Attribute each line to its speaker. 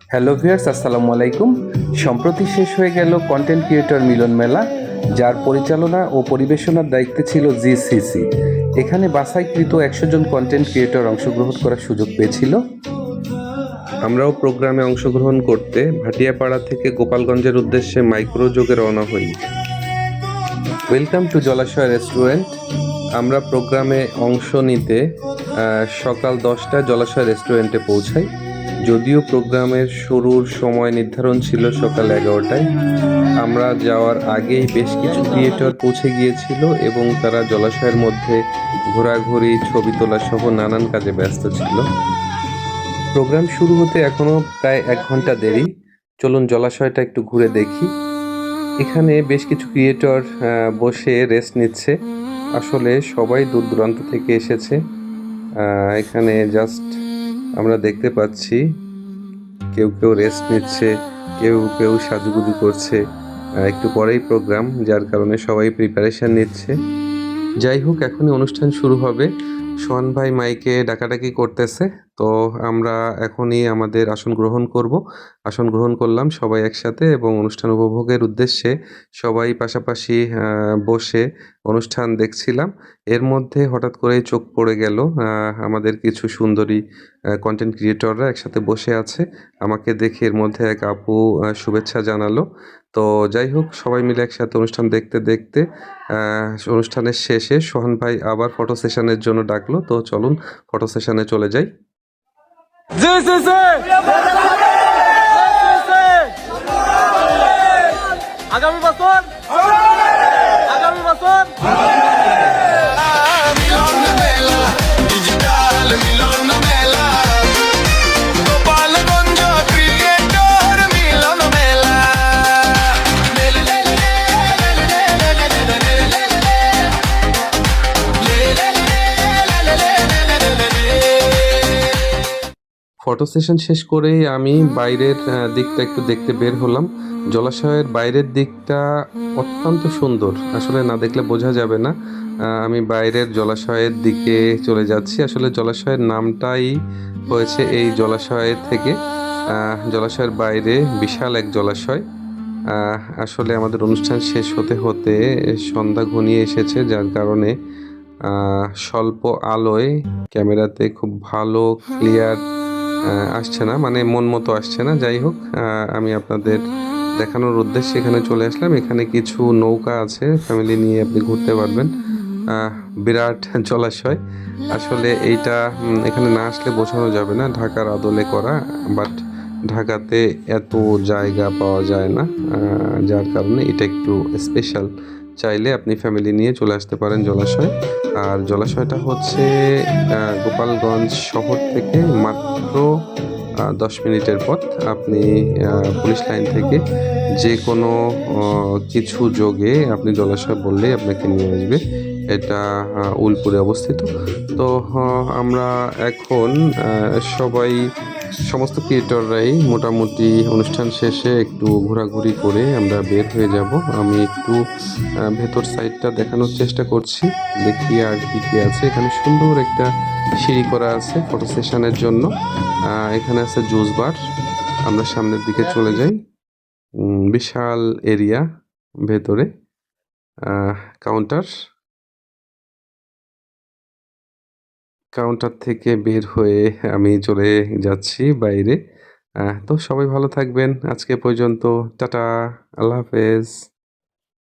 Speaker 1: Hello viewers, আসসালামু আলাইকুম। সম্প্রতি শেষ হয়ে গেল কন্টেন্ট ক্রিয়েটর মিলন মেলা, যার পরিচালনা ও পরিবেশনার দায়িত্বে ছিল জিসিসি। এখানে বাছাইকৃত 100 জন কন্টেন্ট ক্রিয়েটর অংশগ্রহণ করার সুযোগ পেয়েছিল। আমরাও প্রোগ্রামে অংশগ্রহণ করতে ভাটিয়াপাড়া থেকে গোপালগঞ্জের উদ্দেশ্যে মাইক্রোযোগে রওনা হই। ওয়েলকাম টু জলাশয় রেস্টুরেন্ট। আমরা প্রোগ্রামে অংশ নিতে সকাল 10টায় জলাশয় রেস্টুরেন্টে পৌঁছাই। যদিও প্রোগ্রামের শুরুর সময় নির্ধারণ ছিল সকাল 11টায়, আমরা যাওয়ার আগেই বেশ কিছু ক্রিয়েটর পৌঁছে গিয়েছিল এবং তারা জলাশয়ের মধ্যে ঘোরাঘুরি, ছবি তোলা সহ নানান কাজে ব্যস্ত ছিল। প্রোগ্রাম শুরু হতে এখনো প্রায় 1 ঘন্টা দেরি। চলুন জলাশয়টা একটু ঘুরে দেখি। এখানে বেশ কিছু ক্রিয়েটর বসে রেস্ট নিচ্ছে। আসলে সবাই দূর দূরান্ত থেকে এসেছে। এখানে জাস্ট আমরা দেখতে পাচ্ছি কেউ কেউ রেস্ট নিচ্ছে, কেউ কেউ সাজুগুজু করছে। একটু পরেই প্রোগ্রাম, যার কারণে সবাই প্রিপারেশন নিচ্ছে। যাই হোক, এখনই অনুষ্ঠান শুরু হবে। সোহান ভাই মাইকে ডাকাডাকি করতেছে, তো আমরা এখনই আমাদের আসন গ্রহণ করব। আসন গ্রহণ করলাম সবাই একসাথে এবং অনুষ্ঠান উপভোগের উদ্দেশ্যে সবাই পাশাপাশি বসে অনুষ্ঠান দেখছিলাম। এর মধ্যে হঠাৎ করেই চোখ পড়ে গেল আমাদের কিছু সুন্দরী কন্টেন্ট ক্রিয়েটররা একসাথে বসে আছে। আমাকে দেখে এর মধ্যে এক আপু শুভেচ্ছা জানালো। তো যাই হোক, সবাই মিলে একসাথে অনুষ্ঠান দেখতে দেখতে অনুষ্ঠানের শেষে সোহান ভাই আবার ফটো সেশনের জন্য ডাকলো। তো চলুন ফটো সেশনে চলে যাই।
Speaker 2: আগামী বছর
Speaker 1: ফটো সেশন শেষ করেই আমি বাইরের দিকটা একটু দেখতে বের হলাম। জলাশয়ের বাইরের দিকটা অত্যন্ত সুন্দর, আসলে না দেখলে বোঝা যাবে না। আমি বাইরের জলাশয়ের দিকে চলে যাচ্ছি। আসলে জলাশয়ের নামটাই হয়েছে এই জলাশয়ের থেকে। জলাশয়ের বাইরে বিশাল এক জলাশয়। আসলে আমাদের অনুষ্ঠান শেষ হতে হতে সন্ধ্যা ঘনিয়ে এসেছে, যার কারণে স্বল্প আলোয় ক্যামেরাতে খুব ভালো ক্লিয়ার আসছে না, মানে মন মতো আসছে না। যাই হোক, আমি আপনাদের দেখানোর উদ্দেশ্যে এখানে চলে আসলাম। এখানে কিছু নৌকা আছে, ফ্যামিলি নিয়ে আপনি ঘুরতে পারবেন। বিরাট জলাশয়। আসলে এইটা এখানে না আসলে বোঝানো যাবে না, ঢাকার আদলে করা, বাট ঢাকাতে এত জায়গা পাওয়া যায় না, যার কারণে এটা একটু স্পেশাল। চাইলে আপনি ফ্যামিলি নিয়ে চলে আসতে পারেন জলাশয়। আর জলাশয়টা হচ্ছে গোপালগঞ্জ শহর থেকে মাত্র 10 মিনিটের পথ। আপনি পুলিশ লাইন থেকে যে কোনো কিছু যোগে আপনি জলাশয় বললেই আপনাকে নিয়ে আসবে। এটা উলপুরে অবস্থিত। তো আমরা এখন সবাই, সমস্ত ক্রিয়েটররাই মোটামুটি অনুষ্ঠান শেষে একটু ঘোরাঘুরি করে আমরা বের হয়ে যাব। আমি একটু ভেতর সাইডটা দেখানোর চেষ্টা করছি, দেখি আর কি কি আছে। এখানে সুন্দর একটা সিঁড়ি করা আছে ফটো সেশনের জন্য। এখানে আছে জুস বার। আমরা সামনের দিকে চলে যাই। বিশাল এরিয়া ভেতরে। কাউন্টার কাউন্টার থেকে বের হয়ে আমি চলে যাচ্ছি বাইরে। তো সবাই ভালো থাকবেন। আজকে পর্যন্ত। টাটা, আল্লাহ হাফেজ।